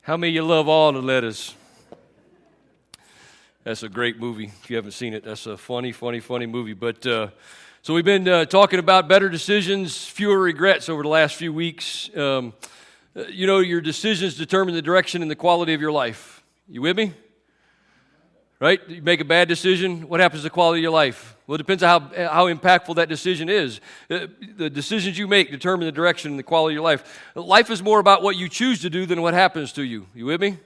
How many of you love all the letters? That's a great movie. If you haven't seen it, that's a funny movie. But so we've been talking about better decisions, fewer regrets over the last few weeks. Your decisions determine the direction and the quality of your life. You with me? Right? You make a bad decision, what happens to the quality of your life? Well, it depends on how impactful that decision is. The decisions you make determine the direction and the quality of your life. Life is more about what you choose to do than what happens to you. You with me?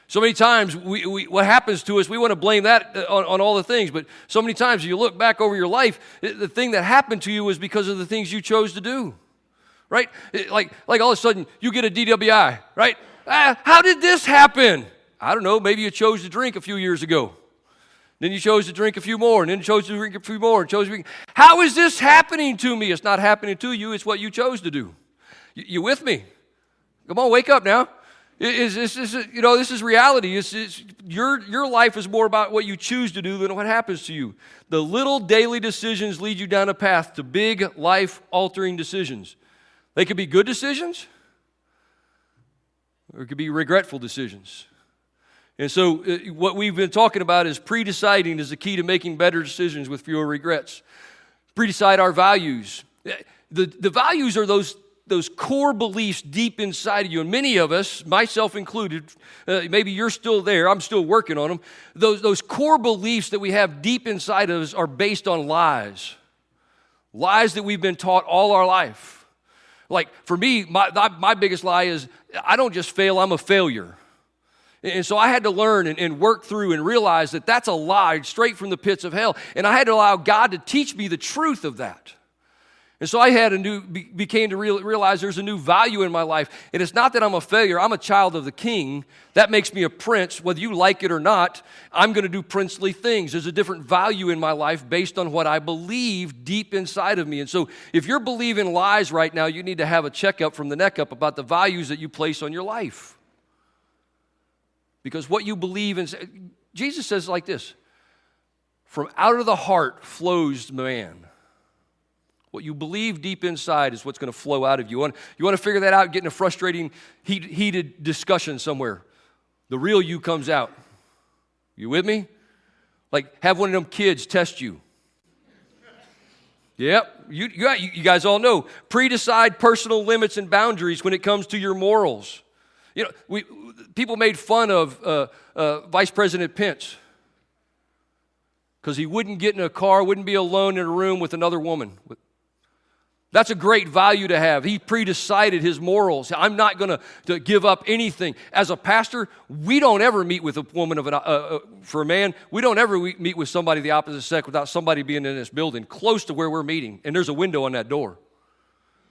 So many times, what happens to us, we want to blame that on all the things. But so many times, you look back over your life, the thing that happened to you was because of the things you chose to do. Right? Like all of a sudden, you get a DWI. Right? How did this happen? I don't know, maybe you chose to drink a few years ago. Then you chose to drink a few more, and then you chose to drink a few more. How is this happening to me? It's not happening to you, it's what you chose to do. You with me? Come on, wake up now. This is reality. Your life is more about what you choose to do than what happens to you. The little daily decisions lead you down a path to big life-altering decisions. They could be good decisions, or it could be regretful decisions. And so what we've been talking about is pre-deciding is the key to making better decisions with fewer regrets. Pre-decide our values. The values are those core beliefs deep inside of you. And many of us, myself included, maybe you're still there, I'm still working on them. Those core beliefs that we have deep inside of us are based on lies. Lies that we've been taught all our life. Like for me, my biggest lie is I don't just fail, I'm a failure. And so I had to learn and work through and realize that that's a lie straight from the pits of hell. And I had to allow God to teach me the truth of that. And so I became to realize there's a new value in my life. And it's not that I'm a failure. I'm a child of the King. That makes me a prince. Whether you like it or not, I'm going to do princely things. There's a different value in my life based on what I believe deep inside of me. And so if you're believing lies right now, you need to have a checkup from the neck up about the values that you place on your life. Because what you believe in, Jesus says it like this, from out of the heart flows man. What you believe deep inside is what's going to flow out of you. You want to figure that out, get in a frustrating, heated discussion somewhere. The real you comes out. You with me? Like have one of them kids test you. Yep, you guys all know. Pre-decide personal limits and boundaries when it comes to your morals. You know, people made fun of Vice President Pence because he wouldn't get in a car, wouldn't be alone in a room with another woman. That's a great value to have. He pre-decided his morals. I'm not going to give up anything. As a pastor, we don't ever meet with a woman for a man. We don't ever meet with somebody of the opposite sex without somebody being in this building close to where we're meeting, and there's a window on that door.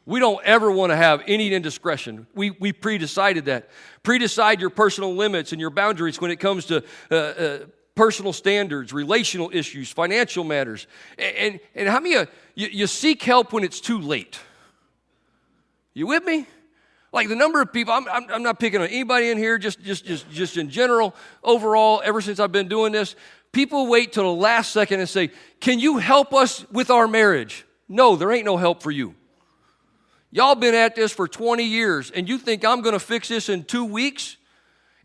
We don't ever want to have any indiscretion. We pre-decided that. Pre-decide your personal limits and your boundaries when it comes to personal standards, relational issues, financial matters. And how many of you seek help when it's too late? You with me? Like the number of people, I'm not picking on anybody in here, just in general, overall, ever since I've been doing this, people wait till the last second and say, can you help us with our marriage? No, there ain't no help for you. Y'all been at this for 20 years, and you think I'm going to fix this in 2 weeks?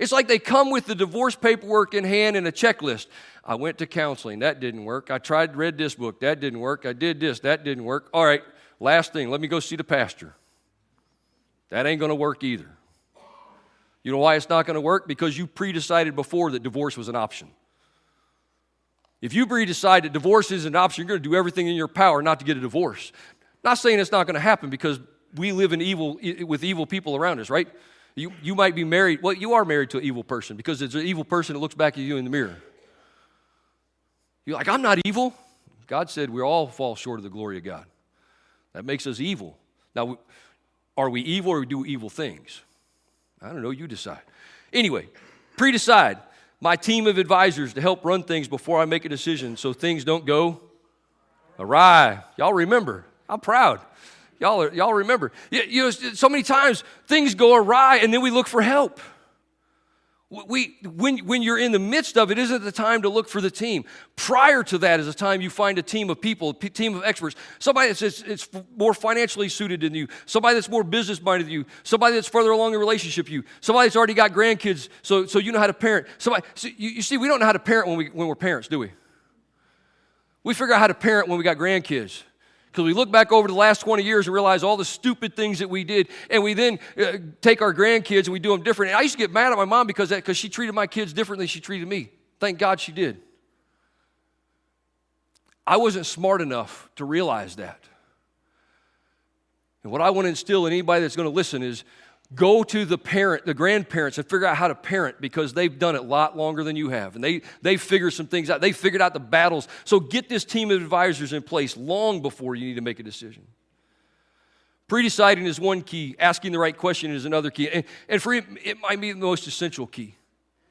It's like they come with the divorce paperwork in hand and a checklist. I went to counseling. That didn't work. I read this book. That didn't work. I did this. That didn't work. All right, last thing. Let me go see the pastor. That ain't going to work either. You know why it's not going to work? Because you pre-decided before that divorce was an option. If you pre-decide that divorce is an option, you're going to do everything in your power not to get a divorce. Not saying it's not going to happen because we live with evil people around us, right? You might be married. Well, you are married to an evil person because it's an evil person that looks back at you in the mirror. You're like, I'm not evil. God said we all fall short of the glory of God. That makes us evil. Now, are we evil or we do evil things? I don't know. You decide. Anyway, pre-decide. My team of advisors to help run things before I make a decision so things don't go awry. Y'all remember. I'm proud. Y'all remember. So many times things go awry and then we look for help. When you're in the midst of it, isn't the time to look for the team. Prior to that is the time you find a team of people, a team of experts. Somebody that's more financially suited than you. Somebody that's more business-minded than you. Somebody that's further along in the relationship than you. Somebody that's already got grandkids, so you know how to parent. You see, we don't know how to parent when we're parents, do we? We figure out how to parent when we got grandkids. Because we look back over the last 20 years and realize all the stupid things that we did, and we then take our grandkids and we do them different. And I used to get mad at my mom because she treated my kids differently than she treated me. Thank God she did. I wasn't smart enough to realize that. And what I want to instill in anybody that's going to listen is go to the grandparents, and figure out how to parent, because they've done it a lot longer than you have. And they figured some things out. They figured out the battles. So get this team of advisors in place long before you need to make a decision. Pre-deciding is one key. Asking the right question is another key. And for it might be the most essential key.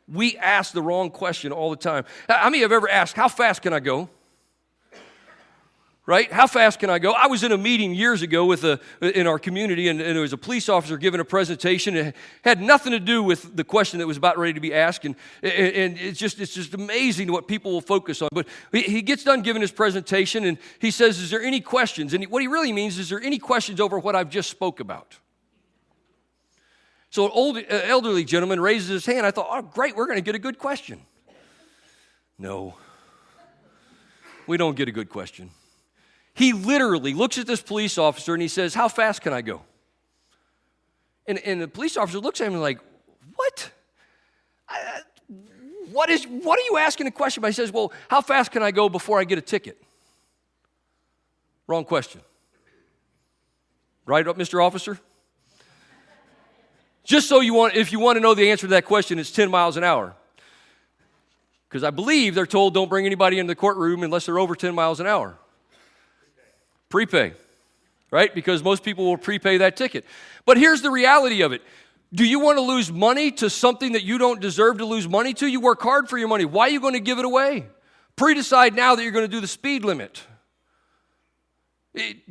We ask the wrong question all the time. How many have ever asked, how fast can I go? Right? How fast can I go? I was in a meeting years ago in our community, and there was a police officer giving a presentation. It had nothing to do with the question that was about ready to be asked, and it's just amazing what people will focus on. But he gets done giving his presentation, and he says, "Is there any questions?" And what he really means is, there any questions over what I've just spoke about? So an elderly gentleman raises his hand. I thought, oh, great, we're going to get a good question. No, we don't get a good question. He literally looks at this police officer and he says, how fast can I go? And the police officer looks at him and like, what? What are you asking a question about? He says, well, how fast can I go before I get a ticket? Wrong question. Right up, Mr. Officer? Just so if you want to know the answer to that question, it's 10 miles an hour. Because I believe they're told don't bring anybody into the courtroom unless they're over 10 miles an hour. Prepay, right? Because most people will prepay that ticket. But here's the reality of it. Do you want to lose money to something that you don't deserve to lose money to? You work hard for your money. Why are you going to give it away? Pre-decide now that you're going to do the speed limit.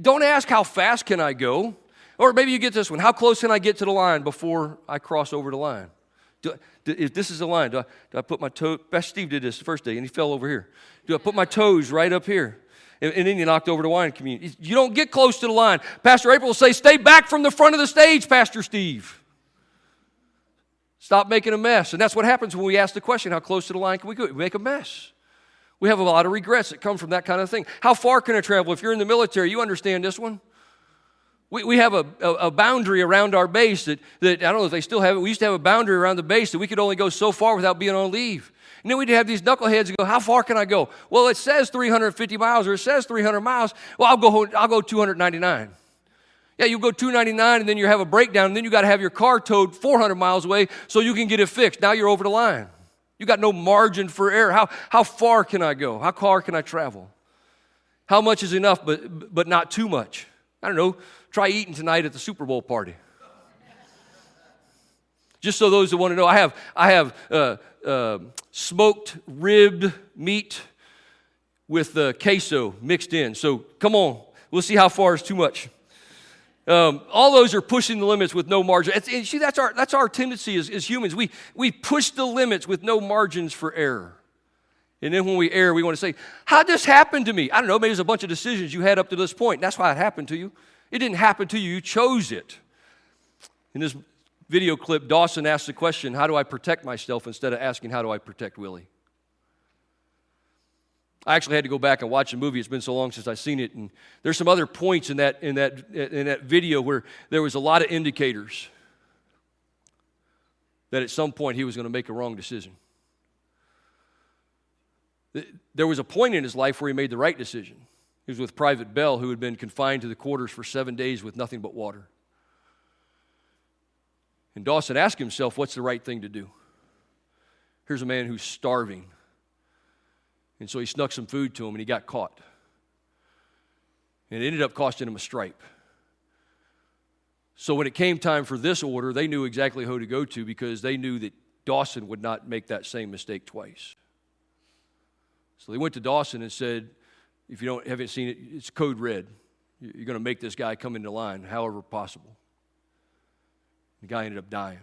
Don't ask how fast can I go? Or maybe you get this one. How close can I get to the line before I cross over the line? If this is the line, do I put my toe? Pastor Steve did this the first day, and he fell over here. Do I put my toes right up here? And then you knocked over the wine community. You don't get close to the line. Pastor April will say, stay back from the front of the stage, Pastor Steve. Stop making a mess. And that's what happens when we ask the question, how close to the line can we go? We make a mess. We have a lot of regrets that come from that kind of thing. How far can I travel? If you're in the military, you understand this one. We have a boundary around our base that I don't know if they still have it. We used to have a boundary around the base that we could only go so far without being on leave. And then we'd have these knuckleheads go, how far can I go? Well, it says 350 miles or it says 300 miles. Well, I'll go 299. Yeah, you go 299 and then you have a breakdown, and then you got to have your car towed 400 miles away so you can get it fixed. Now you're over the line. You got no margin for error. How far can I go? How far can I travel? How much is enough, but not too much? I don't know. Try eating tonight at the Super Bowl party. Just so those that want to know, I have smoked ribbed meat with queso mixed in. So come on, we'll see how far is too much. All those are pushing the limits with no margin. See, that's our tendency as humans. We push the limits with no margins for error. And then when we err, we want to say, how'd this happen to me? I don't know, maybe there's a bunch of decisions you had up to this point. That's why it happened to you. It didn't happen to you. You chose it. In this video clip, Dawson asked the question, how do I protect myself, instead of asking, how do I protect Willie? I actually had to go back and watch the movie. It's been so long since I've seen it. And there's some other points in that video where there was a lot of indicators that at some point he was going to make a wrong decision. There was a point in his life where he made the right decision. He was with Private Bell, who had been confined to the quarters for 7 days with nothing but water. And Dawson asked himself, what's the right thing to do? Here's a man who's starving. And so he snuck some food to him, and he got caught. And it ended up costing him a stripe. So when it came time for this order, they knew exactly who to go to, because they knew that Dawson would not make that same mistake twice. So they went to Dawson and said, if you haven't seen it, it's code red. You're going to make this guy come into line, however possible. The guy ended up dying.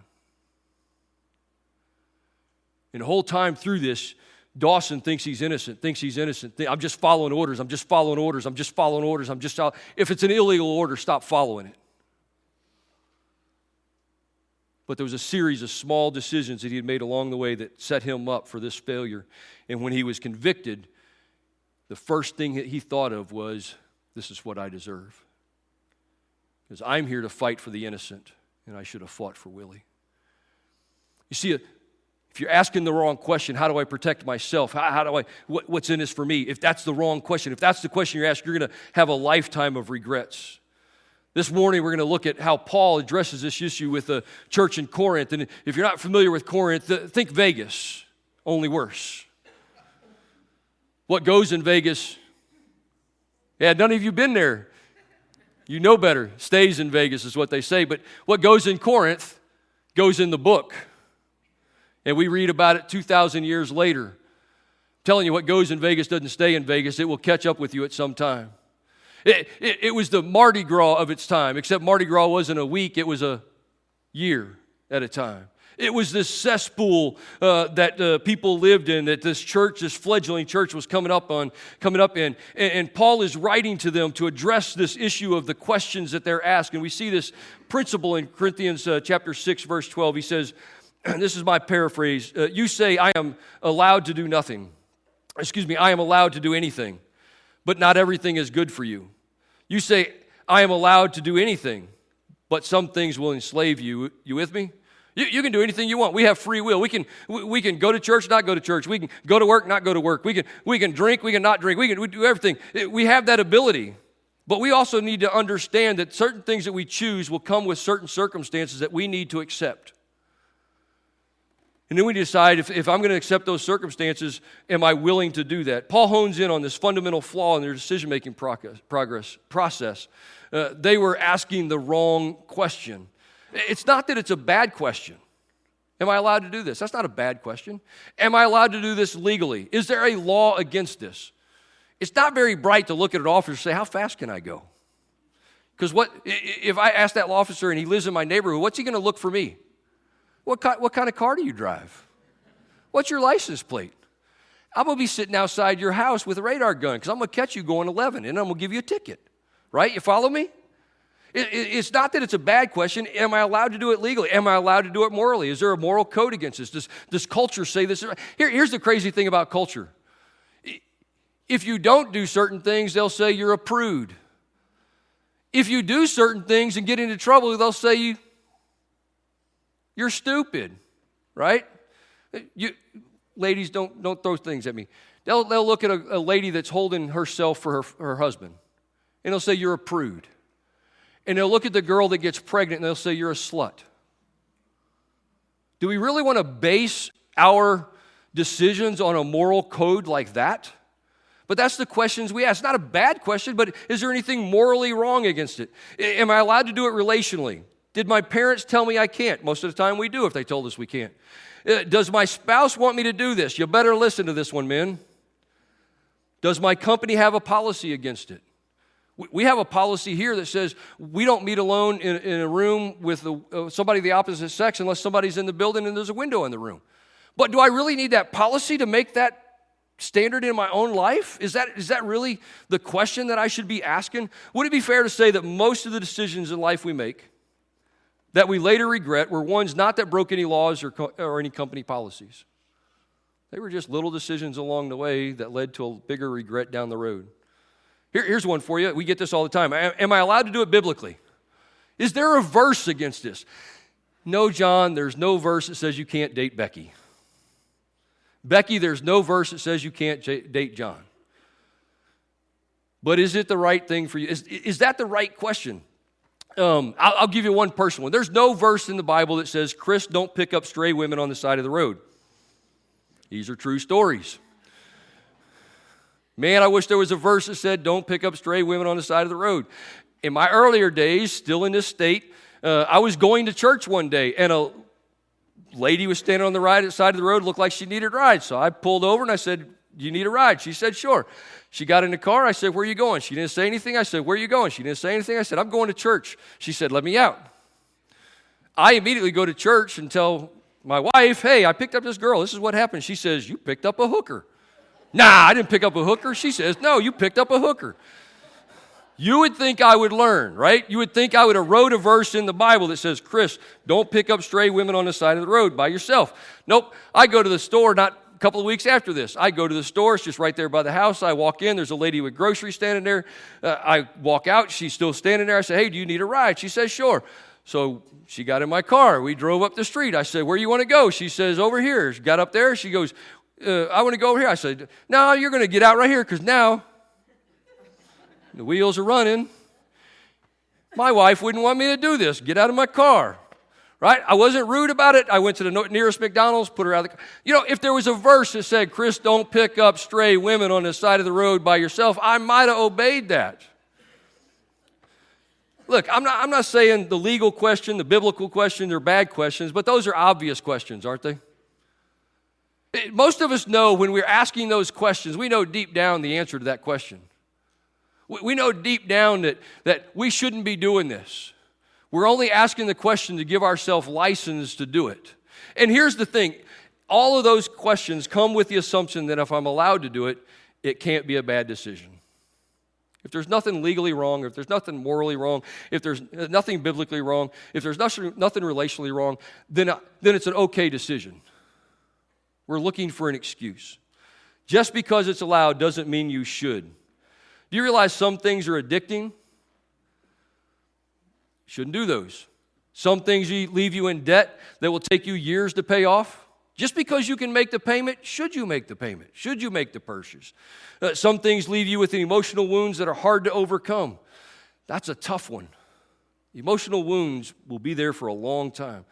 And the whole time through this, Dawson thinks he's innocent, I'm just following orders, I'm just following orders. If it's an illegal order, stop following it. But there was a series of small decisions that he had made along the way that set him up for this failure. And when he was convicted, the first thing that he thought of was, this is what I deserve. Because I'm here to fight for the innocent, and I should have fought for Willie. You see, if you're asking the wrong question, how do I protect myself? What's in this for me? If that's the wrong question, if that's the question you're asking, you're going to have a lifetime of regrets. This morning, we're going to look at how Paul addresses this issue with the church in Corinth. And if you're not familiar with Corinth, think Vegas, only worse. What goes in Vegas? Yeah, none of you been there. You know better. Stays in Vegas is what they say. But what goes in Corinth goes in the book. And we read about it 2,000 years later. I'm telling you, what goes in Vegas doesn't stay in Vegas. It will catch up with you at some time. It was the Mardi Gras of its time, except Mardi Gras wasn't a week, it was a year at a time. It was this cesspool that people lived in, that this church, this fledgling church was coming up in. And Paul is writing to them to address this issue of the questions that they're asked. And we see this principle in Corinthians chapter 6, verse 12. He says, this is my paraphrase, you say I am allowed to do nothing. I am allowed to do anything, but not everything is good for you. You say, I am allowed to do anything, but some things will enslave you. You with me? You can do anything you want. We have free will. We can go to church, not go to church. We can go to work, not go to work. We can drink, we can not drink. We do everything. We have that ability. But we also need to understand that certain things that we choose will come with certain circumstances that we need to accept. And then we decide, if I'm going to accept those circumstances, am I willing to do that? Paul hones in on this fundamental flaw in their decision-making process. They were asking the wrong question. It's not that it's a bad question. Am I allowed to do this? That's not a bad question. Am I allowed to do this legally? Is there a law against this? It's not very bright to look at an officer and say, how fast can I go? Because if I ask that officer and he lives in my neighborhood, what's he going to look for me? What kind of car do you drive? What's your license plate? I'm going to be sitting outside your house with a radar gun because I'm going to catch you going 11 and I'm going to give you a ticket. Right? You follow me? It's not that it's a bad question. Am I allowed to do it legally? Am I allowed to do it morally? Is there a moral code against this? Does culture say this? Here's the crazy thing about culture. If you don't do certain things, they'll say you're a prude. If you do certain things and get into trouble, they'll say you're stupid, right? Ladies, don't throw things at me. They'll look at a lady that's holding herself for her husband, and they'll say you're a prude. And they'll look at the girl that gets pregnant, and they'll say you're a slut. Do we really want to base our decisions on a moral code like that? But that's the questions we ask. It's not a bad question, but is there anything morally wrong against it? Am I allowed to do it relationally? Did my parents tell me I can't? Most of the time we do if they told us we can't. Does my spouse want me to do this? You better listen to this one, men. Does my company have a policy against it? We have a policy here that says we don't meet alone in a room with somebody of the opposite sex unless somebody's in the building and there's a window in the room. But do I really need that policy to make that standard in my own life? Is that really the question that I should be asking? Would it be fair to say that most of the decisions in life we make that we later regret were ones not that broke any laws or any company policies? They were just little decisions along the way that led to a bigger regret down the road. Here's one for you. We get this all the time. Am I allowed to do it biblically? Is there a verse against this? No, John, there's no verse that says you can't date Becky. Becky, there's no verse that says you can't date John. But is it the right thing for you? Is that the right question? I'll give you one personal one. There's no verse in the Bible that says, Chris, don't pick up stray women on the side of the road. These are true stories. Man, I wish there was a verse that said, don't pick up stray women on the side of the road. In my earlier days, still in this state, I was going to church one day, and a lady was standing on the right side of the road, looked like she needed a ride. So I pulled over, and I said, do you need a ride? She said, sure. She got in the car. I said, where are you going? She didn't say anything. I said, where are you going? She didn't say anything. I said, I'm going to church. She said, let me out. I immediately go to church and tell my wife, hey, I picked up this girl. This is what happened. She says, you picked up a hooker. Nah, I didn't pick up a hooker. She says, no, you picked up a hooker. You would think I would learn, right? You would think I would have wrote a verse in the Bible that says, Chris, don't pick up stray women on the side of the road by yourself. Nope. I go to the store not a couple of weeks after this. I go to the store. It's just right there by the house. I walk in. There's a lady with groceries standing there. I walk out. She's still standing there. I say, hey, do you need a ride? She says, sure. So she got in my car. We drove up the street. I said, where do you want to go? She says, over here. She got up there. She goes, I want to go over here. I said, no, you're going to get out right here because now the wheels are running. My wife wouldn't want me to do this. Get out of my car. Right? I wasn't rude about it. I went to the nearest McDonald's, put her out of the car. You know, if there was a verse that said, Chris, don't pick up stray women on the side of the road by yourself, I might have obeyed that. Look, I'm not saying the legal question, the biblical question, they're bad questions, but those are obvious questions, aren't they? Most of us know when we're asking those questions, we know deep down the answer to that question. We know deep down that we shouldn't be doing this. We're only asking the question to give ourselves license to do it. And here's the thing. All of those questions come with the assumption that if I'm allowed to do it, it can't be a bad decision. If there's nothing legally wrong, if there's nothing morally wrong, if there's nothing biblically wrong, if there's nothing relationally wrong, then it's an okay decision. We're looking for an excuse. Just because it's allowed doesn't mean you should. Do you realize some things are addicting? Shouldn't do those. Some things leave you in debt that will take you years to pay off. Just because you can make the payment, should you make the payment? Should you make the purchase? Some things leave you with emotional wounds that are hard to overcome. That's a tough one. Emotional wounds will be there for a long time.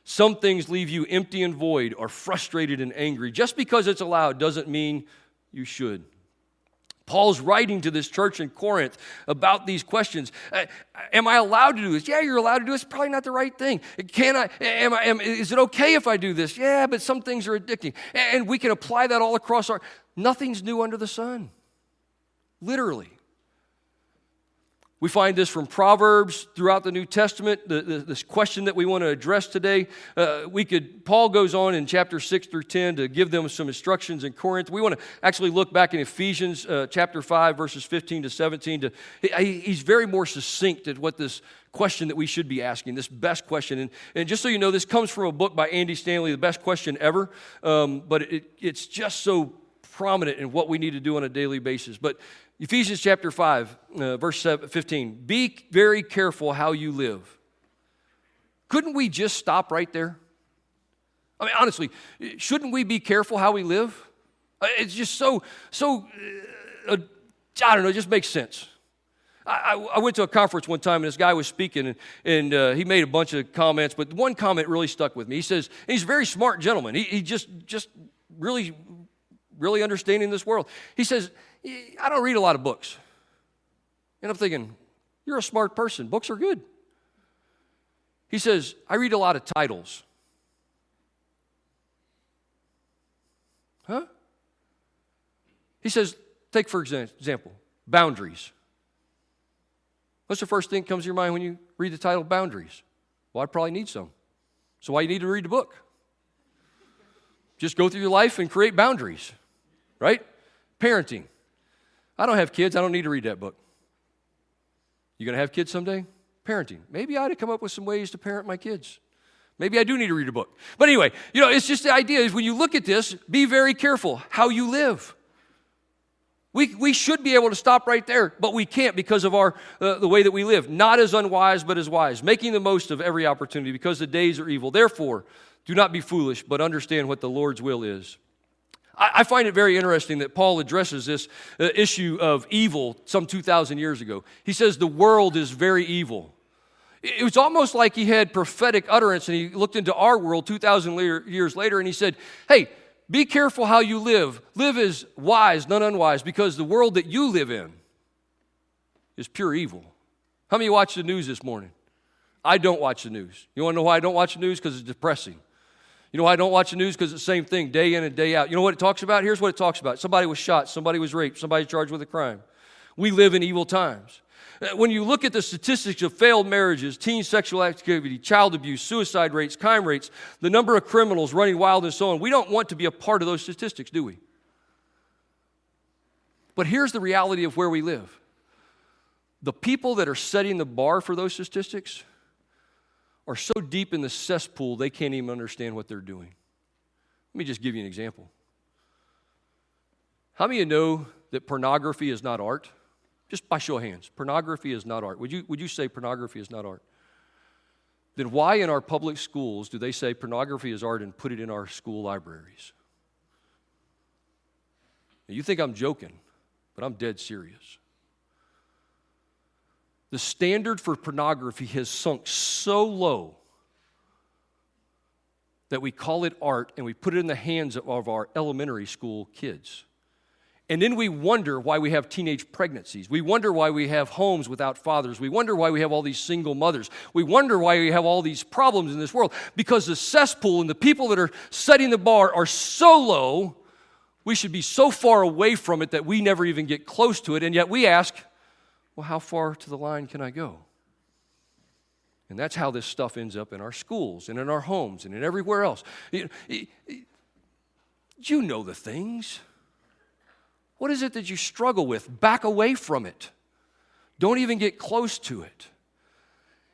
Some things leave you empty and void or frustrated and angry. Just because it's allowed doesn't mean you should. Paul's writing to this church in Corinth about these questions. Am I allowed to do this? Yeah, you're allowed to do this. It's probably not the right thing. Is it okay if I do this? Yeah, but some things are addicting. And we can apply that all across nothing's new under the sun. Literally. We find this from Proverbs throughout the New Testament, this question that we want to address today. Paul goes on in chapter 6 through 10 to give them some instructions in Corinth. We want to actually look back in Ephesians chapter 5, verses 15 to 17. He's very more succinct at what this question that we should be asking, this best question. And just so you know, this comes from a book by Andy Stanley, The Best Question Ever. But it's just so prominent in what we need to do on a daily basis. But Ephesians chapter 5, verse 15, be very careful how you live. Couldn't we just stop right there? I mean, honestly, shouldn't we be careful how we live? It's just so I don't know, it just makes sense. I went to a conference one time, and this guy was speaking, and he made a bunch of comments, but one comment really stuck with me. He says, he's a very smart gentleman. He just really understanding this world. He says, I don't read a lot of books. And I'm thinking, you're a smart person. Books are good. He says, I read a lot of titles. Huh? He says, take for example, boundaries. What's the first thing that comes to your mind when you read the title Boundaries? Well, I probably need some. So why do you need to read the book? Just go through your life and create boundaries, right? Parenting. I don't have kids. I don't need to read that book. You going to have kids someday? Parenting. Maybe I ought to come up with some ways to parent my kids. Maybe I do need to read a book. But anyway, it's just the idea is when you look at this, be very careful how you live. We should be able to stop right there, but we can't because of the way that we live. Not as unwise, but as wise. Making the most of every opportunity because the days are evil. Therefore, do not be foolish, but understand what the Lord's will is. I find it very interesting that Paul addresses this issue of evil some 2,000 years ago. He says the world is very evil. It was almost like he had prophetic utterance, and he looked into our world 2,000 years later, and he said, hey, be careful how you live. Live as wise, not unwise, because the world that you live in is pure evil. How many of you watch the news this morning? I don't watch the news. You want to know why I don't watch the news? Because it's depressing. You know why I don't watch the news? Because it's the same thing day in and day out. You know what it talks about? Here's what it talks about. Somebody was shot. Somebody was raped. Somebody charged with a crime. We live in evil times. When you look at the statistics of failed marriages, teen sexual activity, child abuse, suicide rates, crime rates, the number of criminals running wild and so on, we don't want to be a part of those statistics, do we? But here's the reality of where we live. The people that are setting the bar for those statistics are so deep in the cesspool they can't even understand what they're doing. Let me just give you an example. How many of you know that pornography is not art? Just by show of hands, pornography is not art. Would you say pornography is not art? Then why in our public schools do they say pornography is art and put it in our school libraries? Now, you think I'm joking, but I'm dead serious. The standard for pornography has sunk so low that we call it art and we put it in the hands of our elementary school kids. And then we wonder why we have teenage pregnancies. We wonder why we have homes without fathers. We wonder why we have all these single mothers. We wonder why we have all these problems in this world. Because the cesspool and the people that are setting the bar are so low, we should be so far away from it that we never even get close to it. And yet we ask, well, how far to the line can I go? And that's how this stuff ends up in our schools and in our homes and in everywhere else. You know the things. What is it that you struggle with? Back away from it. Don't even get close to it.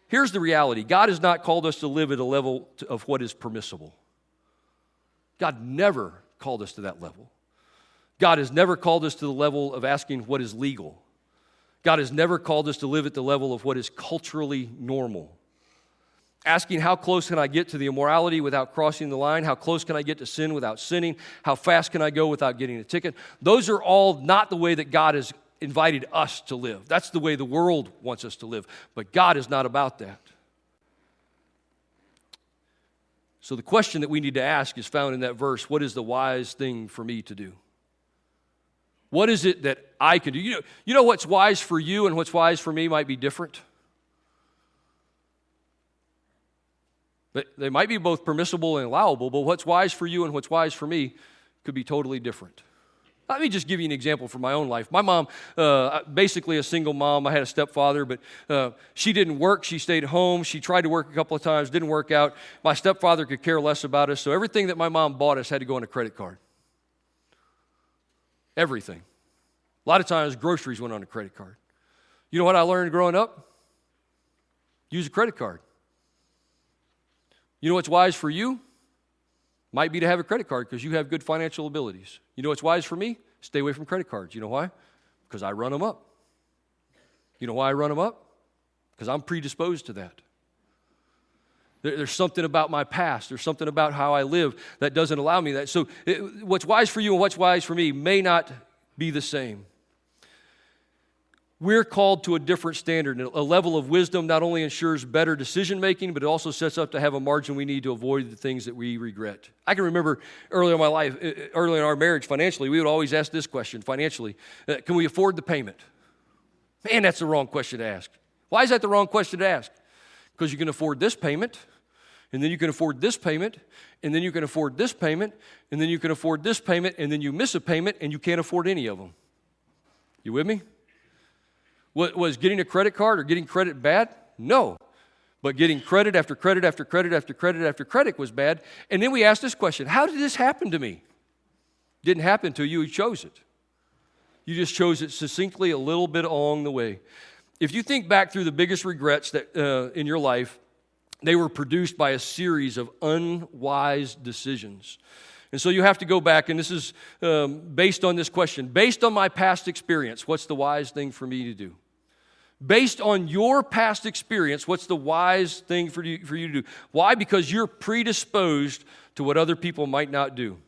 Here's the reality. God has not called us to live at a level of what is permissible. God never called us to that level. God has never called us to the level of asking what is legal. God has never called us to live at the level of what is culturally normal. Asking how close can I get to the immorality without crossing the line? How close can I get to sin without sinning? How fast can I go without getting a ticket? Those are all not the way that God has invited us to live. That's the way the world wants us to live. But God is not about that. So the question that we need to ask is found in that verse. What is the wise thing for me to do? What is it that I can do? You know what's wise for you and what's wise for me might be different. But they might be both permissible and allowable, but what's wise for you and what's wise for me could be totally different. Let me just give you an example from my own life. My mom, basically a single mom. I had a stepfather, but she didn't work. She stayed home. She tried to work a couple of times, didn't work out. My stepfather could care less about us, so everything that my mom bought us had to go on a credit card. Everything. A lot of times, groceries went on a credit card. You know what I learned growing up? Use a credit card. You know what's wise for you? Might be to have a credit card because you have good financial abilities. You know what's wise for me? Stay away from credit cards. You know why? Because I run them up. You know why I run them up? Because I'm predisposed to that. There's something about my past. There's something about how I live that doesn't allow me that. So what's wise for you and what's wise for me may not be the same. We're called to a different standard. A level of wisdom not only ensures better decision making, but it also sets up to have a margin we need to avoid the things that we regret. I can remember early in my life, early in our marriage financially, we would always ask this question financially. Can we afford the payment? Man, that's the wrong question to ask. Why is that the wrong question to ask? Because you can afford this payment, and then you can afford this payment, and then you can afford this payment, and then you can afford this payment, and then you miss a payment, and you can't afford any of them. You with me? Was getting a credit card or getting credit bad? No. But getting credit after credit after credit after credit after credit was bad. And then we asked this question, how did this happen to me? Didn't happen to you, you chose it. You just chose it succinctly a little bit along the way. If you think back through the biggest regrets that in your life, they were produced by a series of unwise decisions. And so you have to go back, and this is based on this question. Based on my past experience, what's the wise thing for me to do? Based on your past experience, what's the wise thing for you to do? Why? Because you're predisposed to what other people might not do.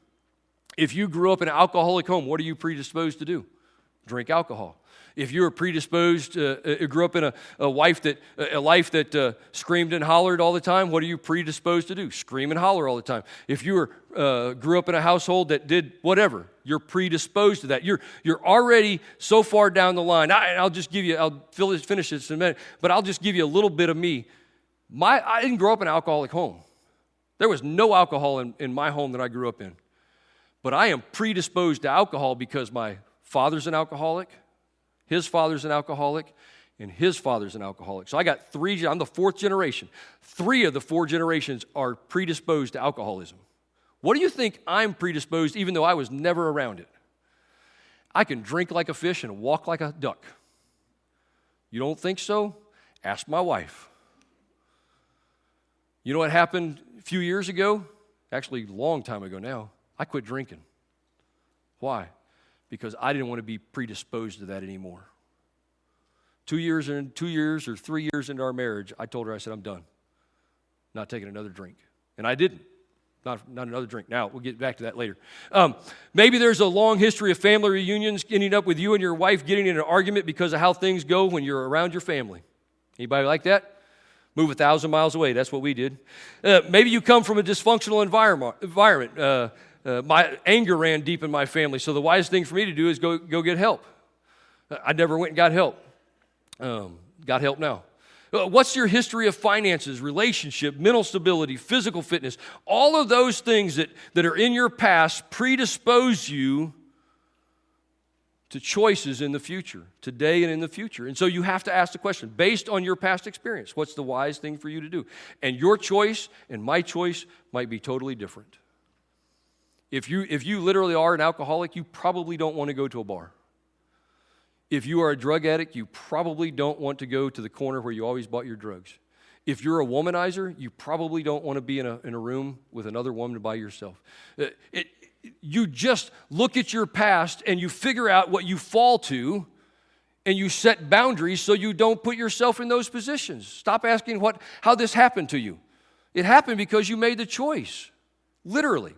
If you grew up in an alcoholic home, what are you predisposed to do? Drink alcohol. If you were predisposed, grew up in a life that screamed and hollered all the time, what are you predisposed to do? Scream and holler all the time. If you grew up in a household that did whatever, you're predisposed to that. You're already so far down the line. I'll finish this in a minute, but I'll just give you a little bit of me. I didn't grow up in an alcoholic home. There was no alcohol in my home that I grew up in. But I am predisposed to alcohol because my father's an alcoholic. His father's an alcoholic, and his father's an alcoholic. So I got three, I'm the fourth generation. 3 of the 4 generations are predisposed to alcoholism. What do you think I'm predisposed, even though I was never around it? I can drink like a fish and walk like a duck. You don't think so? Ask my wife. You know what happened a few years ago? Actually, a long time ago now. I quit drinking. Why? Because I didn't want to be predisposed to that anymore. 2 years or 3 years into our marriage, I told her, I said, I'm done. Not taking another drink. And I didn't. Not another drink. Now, we'll get back to that later. Maybe there's a long history of family reunions ending up with you and your wife getting in an argument because of how things go when you're around your family. Anybody like that? Move 1,000 miles away. That's what we did. Maybe you come from a dysfunctional environment. My anger ran deep in my family, so the wisest thing for me to do is go get help. I never went and got help. Got help now. What's your history of finances, relationship, mental stability, physical fitness? All of those things that are in your past predispose you to choices in the future, today and in the future. And so you have to ask the question, based on your past experience, what's the wise thing for you to do? And your choice and my choice might be totally different. If you literally are an alcoholic, you probably don't want to go to a bar. If you are a drug addict, you probably don't want to go to the corner where you always bought your drugs. If you're a womanizer, you probably don't want to be in a room with another woman by yourself. You just look at your past and you figure out what you fall to, and you set boundaries so you don't put yourself in those positions. Stop asking how this happened to you. It happened because you made the choice, literally.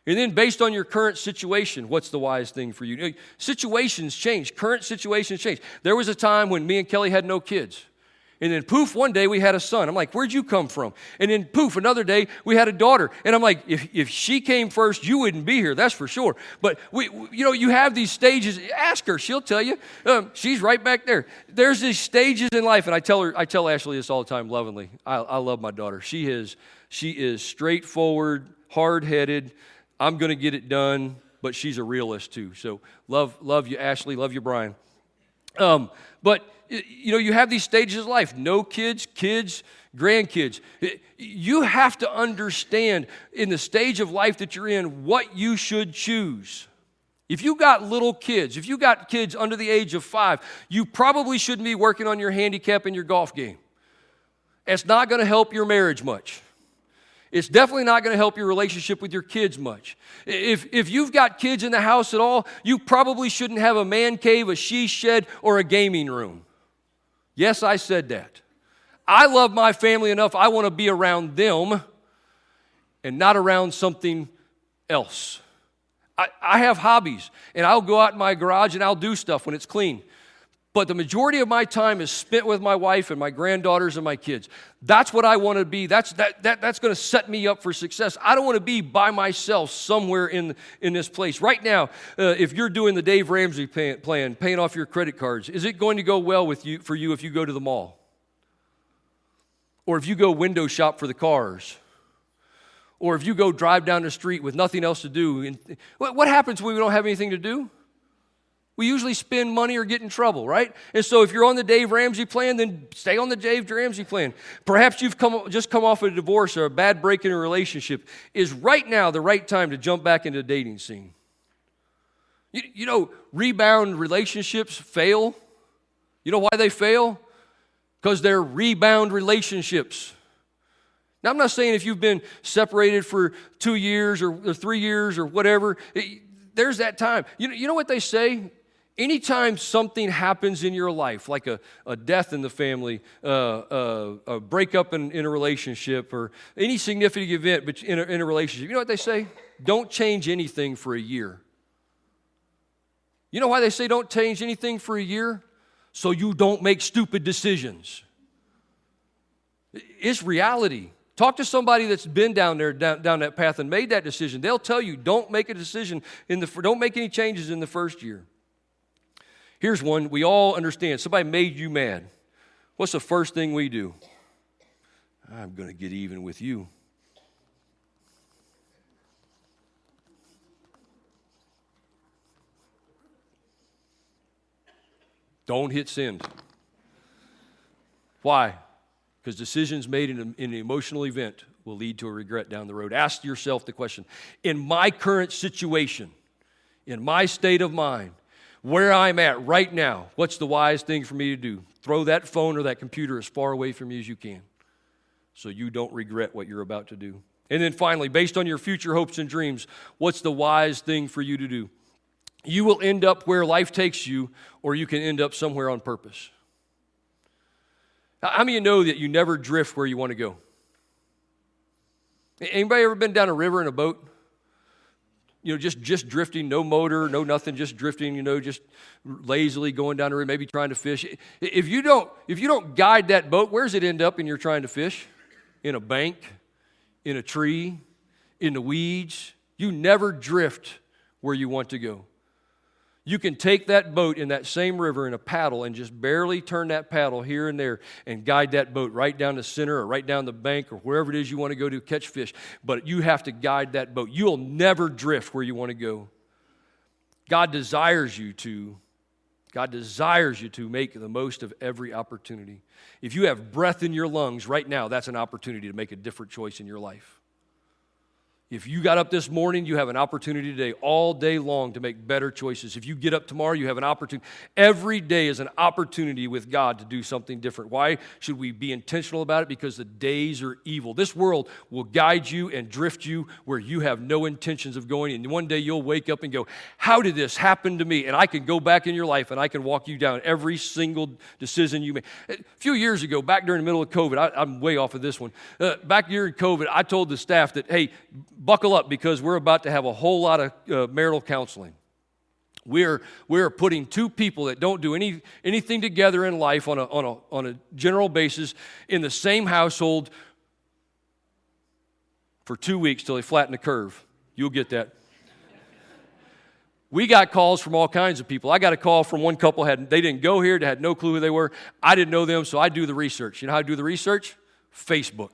And then based on your current situation, what's the wise thing for you? Situations change. Current situations change. There was a time when me and Kelly had no kids. And then poof, one day we had a son. I'm like, where'd you come from? And then poof, another day we had a daughter. And I'm like, if she came first, you wouldn't be here, that's for sure. But you have these stages. Ask her, she'll tell you. She's right back there. There's these stages in life, and I tell Ashley this all the time lovingly. I love my daughter. She is straightforward, hard-headed. I'm going to get it done, but she's a realist too. So love you, Ashley. Love you, Brian. But you have these stages of life: no kids, kids, grandkids. You have to understand in the stage of life that you're in what you should choose. If you got little kids, if you got kids under the age of 5, you probably shouldn't be working on your handicap and your golf game. It's not going to help your marriage much. It's definitely not going to help your relationship with your kids much. If you've got kids in the house at all, you probably shouldn't have a man cave, a she shed, or a gaming room. Yes, I said that. I love my family enough, I want to be around them and not around something else. I have hobbies, and I'll go out in my garage and I'll do stuff when it's clean. But the majority of my time is spent with my wife and my granddaughters and my kids. That's what I want to be. That's going to set me up for success. I don't want to be by myself somewhere in this place. Right now, if you're doing the Dave Ramsey plan, paying off your credit cards, is it going to go well for you if you go to the mall? Or if you go window shop for the cars? Or if you go drive down the street with nothing else to do? What happens when we don't have anything to do? We usually spend money or get in trouble, right? And so if you're on the Dave Ramsey plan, then stay on the Dave Ramsey plan. Perhaps you've just come off a divorce or a bad break in a relationship. Is right now the right time to jump back into the dating scene? Rebound relationships fail. You know why they fail? Because they're rebound relationships. Now, I'm not saying if you've been separated for 2 years or 3 years or whatever, there's that time. You know what they say? Anytime something happens in your life, like a death in the family, a breakup in a relationship, or any significant event in a relationship, you know what they say? Don't change anything for a year. You know why they say don't change anything for a year? So you don't make stupid decisions. It's reality. Talk to somebody that's been down that path and made that decision. They'll tell you, don't make a decision don't make any changes in the first year. Here's one we all understand. Somebody made you mad. What's the first thing we do? I'm going to get even with you. Don't hit send. Why? Because decisions made in an emotional event will lead to a regret down the road. Ask yourself the question, in my current situation, in my state of mind, where I'm at right now, what's the wise thing for me to do? Throw that phone or that computer as far away from you as you can so you don't regret what you're about to do. And then finally, based on your future hopes and dreams, what's the wise thing for you to do? You will end up where life takes you, or you can end up somewhere on purpose. How many of you know that you never drift where you want to go? Anybody ever been down a river in a boat? You know, just drifting, no motor, no nothing, just drifting, you know, just lazily going down the river, maybe trying to fish. If you don't guide that boat, where does it end up when you're trying to fish? In a bank, in a tree, in the weeds. You never drift where you want to go. You can take that boat in that same river in a paddle and just barely turn that paddle here and there and guide that boat right down the center or right down the bank or wherever it is you want to go to catch fish. But you have to guide that boat. You'll never drift where you want to go. God desires you to make the most of every opportunity. If you have breath in your lungs right now, that's an opportunity to make a different choice in your life. If you got up this morning, you have an opportunity today, all day long, to make better choices. If you get up tomorrow, you have an opportunity. Every day is an opportunity with God to do something different. Why should we be intentional about it? Because the days are evil. This world will guide you and drift you where you have no intentions of going. And one day you'll wake up and go, how did this happen to me? And I can go back in your life and I can walk you down every single decision you make. A few years ago, back during the middle of COVID, I'm way off of this one. Back during COVID, I told the staff that, hey, buckle up because we're about to have a whole lot of marital counseling. We're putting two people that don't do anything together in life on a general basis in the same household for 2 weeks till they flatten the curve. You'll get that. We got calls from all kinds of people. I got a call from one couple, they didn't go here, they had no clue who they were. I didn't know them, so I do the research. You know how I do the research? Facebook.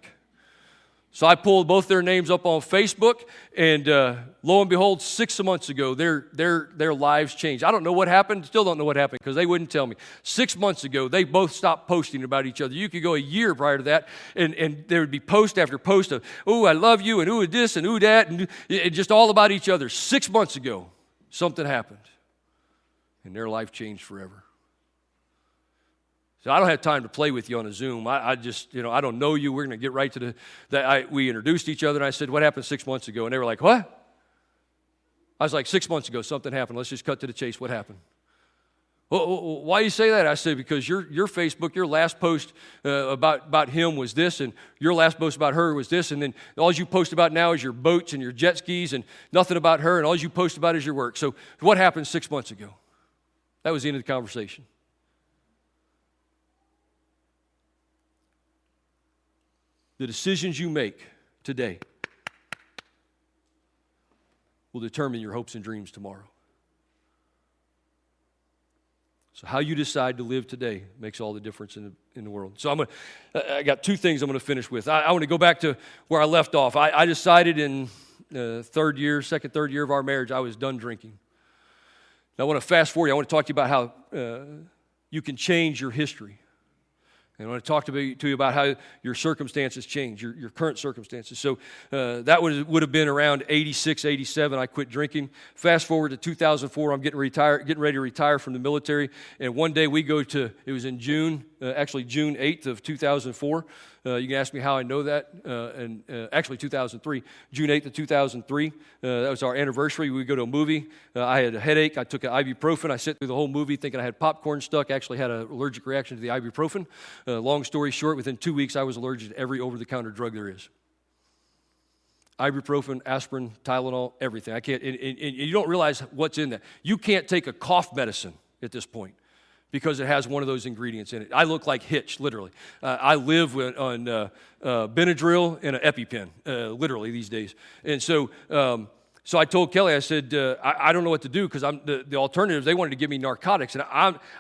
So I pulled both their names up on Facebook, and lo and behold, 6 months ago, their lives changed. I don't know what happened, still don't know what happened, because they wouldn't tell me. 6 months ago, they both stopped posting about each other. You could go a year prior to that, and there would be post after post of, ooh, I love you, and ooh, this, and ooh, that, and just all about each other. 6 months ago, something happened, and their life changed forever. So I don't have time to play with you on a Zoom. I just, I don't know you. We're going to get right to we introduced each other, and I said, what happened 6 months ago? And they were like, what? I was like, 6 months ago, something happened. Let's just cut to the chase. What happened? Well, why do you say that? I said, because your Facebook, your last post about him was this, and your last post about her was this, and then all you post about now is your boats and your jet skis and nothing about her, and all you post about is your work. So what happened 6 months ago? That was the end of the conversation. The decisions you make today will determine your hopes and dreams tomorrow. So how you decide to live today makes all the difference in the world. So I got two things I'm going to finish with. I want to go back to where I left off. I decided in third year of our marriage, I was done drinking. Now I want to fast forward. I want to talk to you about how you can change your history. And I want to talk to you about how your circumstances change, your current circumstances. So that would have been around 86, 87. I quit drinking. Fast forward to 2004. I'm getting ready to retire from the military. And one day we go to, it was in June 8th of 2004. You can ask me how I know that. Actually 2003, June 8th of 2003. That was our anniversary. We go to a movie. I had a headache. I took an ibuprofen. I sat through the whole movie thinking I had popcorn stuck. Actually had an allergic reaction to the ibuprofen. Long story short, within 2 weeks, I was allergic to every over-the-counter drug there is. Ibuprofen, aspirin, Tylenol, everything. I can't, and you don't realize what's in that. You can't take a cough medicine at this point because it has one of those ingredients in it. I look like Hitch, literally. I live on Benadryl and an EpiPen, literally these days. And so I told Kelly, I said, I don't know what to do because the alternatives, they wanted to give me narcotics. And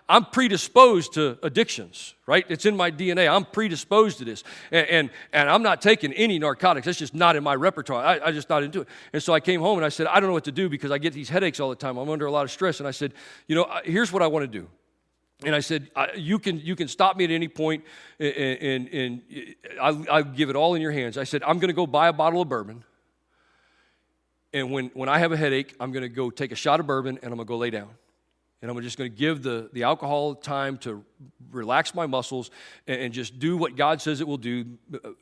I'm predisposed to addictions, right? It's in my DNA. I'm predisposed to this. And I'm not taking any narcotics. That's just not in my repertoire. I just not into it. And so I came home and I said, I don't know what to do because I get these headaches all the time. I'm under a lot of stress. And I said, here's what I want to do. And I said, you can stop me at any point, and I'll give it all in your hands. I said, I'm going to go buy a bottle of bourbon, and when I have a headache, I'm going to go take a shot of bourbon, and I'm going to go lay down. And I'm just going to give the alcohol time to relax my muscles and just do what God says it will do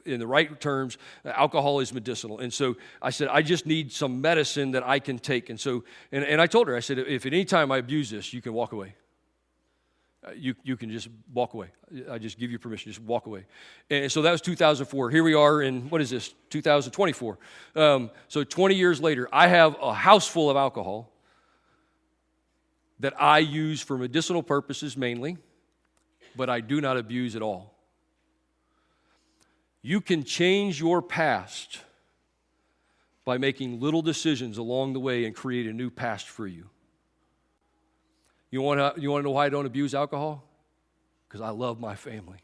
in the right terms. Alcohol is medicinal. And so I said, I just need some medicine that I can take. And so, and I told her, I said, if at any time I abuse this, you can walk away. You can just walk away. I just give you permission, just walk away. And so that was 2004. Here we are in, 2024. So 20 years later, I have a house full of alcohol that I use for medicinal purposes mainly, but I do not abuse at all. You can change your past by making little decisions along the way and create a new past for you. You want to know why I don't abuse alcohol? Because I love my family.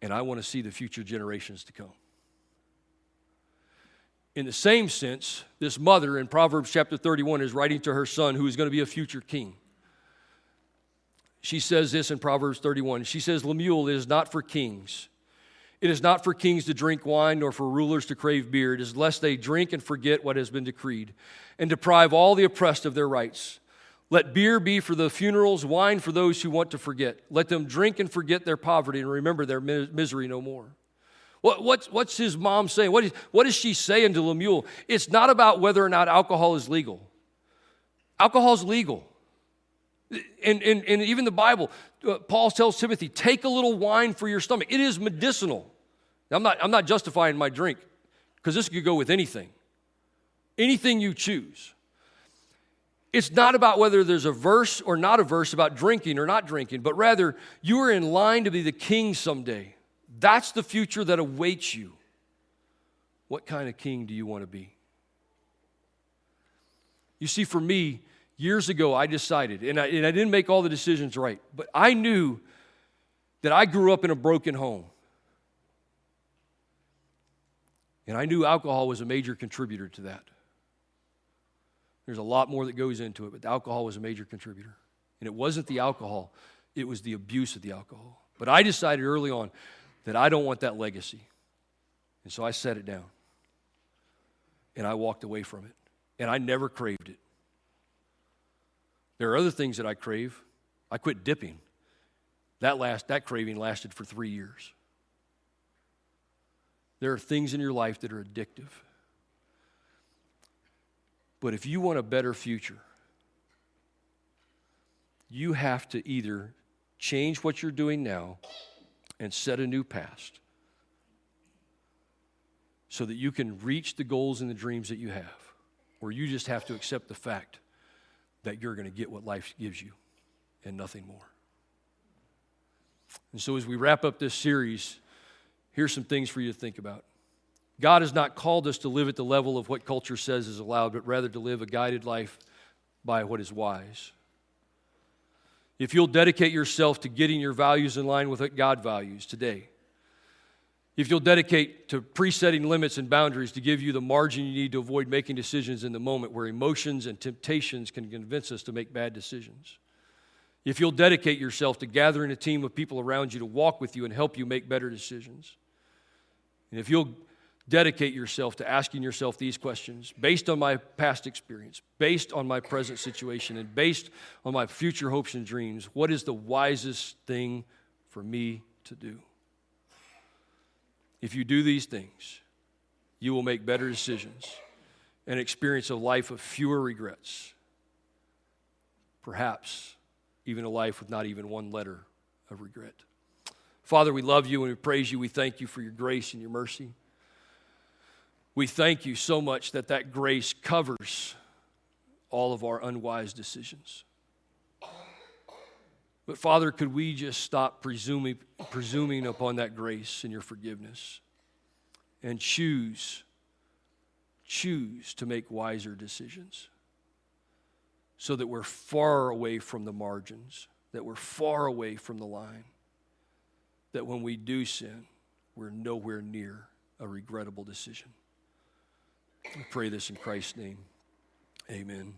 And I want to see the future generations to come. In the same sense, this mother in Proverbs chapter 31 is writing to her son who is going to be a future king. She says this in Proverbs 31. She says, Lemuel, it is not for kings. It is not for kings to drink wine, nor for rulers to crave beer. It is lest they drink and forget what has been decreed, and deprive all the oppressed of their rights. Let beer be for the funerals, wine for those who want to forget. Let them drink and forget their poverty and remember their misery no more. What's his mom saying? What is she saying to Lemuel? It's not about whether or not alcohol is legal. Alcohol is legal. And even the Bible, Paul tells Timothy, take a little wine for your stomach. It is medicinal. I'm not justifying my drink, because this could go with anything. Anything you choose. It's not about whether there's a verse or not a verse about drinking or not drinking, but rather you are in line to be the king someday. That's the future that awaits you. What kind of king do you want to be? You see, for me, years ago, I decided, and I didn't make all the decisions right, but I knew that I grew up in a broken home. And I knew alcohol was a major contributor to that. There's a lot more that goes into it, but alcohol was a major contributor. And it wasn't the alcohol, it was the abuse of the alcohol. But I decided early on that I don't want that legacy. And so I set it down. And I walked away from it. And I never craved it. There are other things that I crave. I quit dipping. That craving lasted for 3 years. There are things in your life that are addictive. But if you want a better future, you have to either change what you're doing now and set a new past so that you can reach the goals and the dreams that you have, or you just have to accept the fact that you're going to get what life gives you and nothing more. And so as we wrap up this series, here's some things for you to think about. God has not called us to live at the level of what culture says is allowed, but rather to live a guided life by what is wise. If you'll dedicate yourself to getting your values in line with what God values today, if you'll dedicate to presetting limits and boundaries to give you the margin you need to avoid making decisions in the moment where emotions and temptations can convince us to make bad decisions, if you'll dedicate yourself to gathering a team of people around you to walk with you and help you make better decisions, and if you'll dedicate yourself to asking yourself these questions based on my past experience, based on my present situation, and based on my future hopes and dreams, what is the wisest thing for me to do? If you do these things, you will make better decisions and experience a life of fewer regrets. Perhaps even a life with not even one letter of regret. Father, we love you and we praise you. We thank you for your grace and your mercy. We thank you so much that that grace covers all of our unwise decisions. But Father, could we just stop presuming upon that grace and your forgiveness and choose to make wiser decisions so that we're far away from the margins, that we're far away from the line, that when we do sin, we're nowhere near a regrettable decision. I pray this in Christ's name. Amen.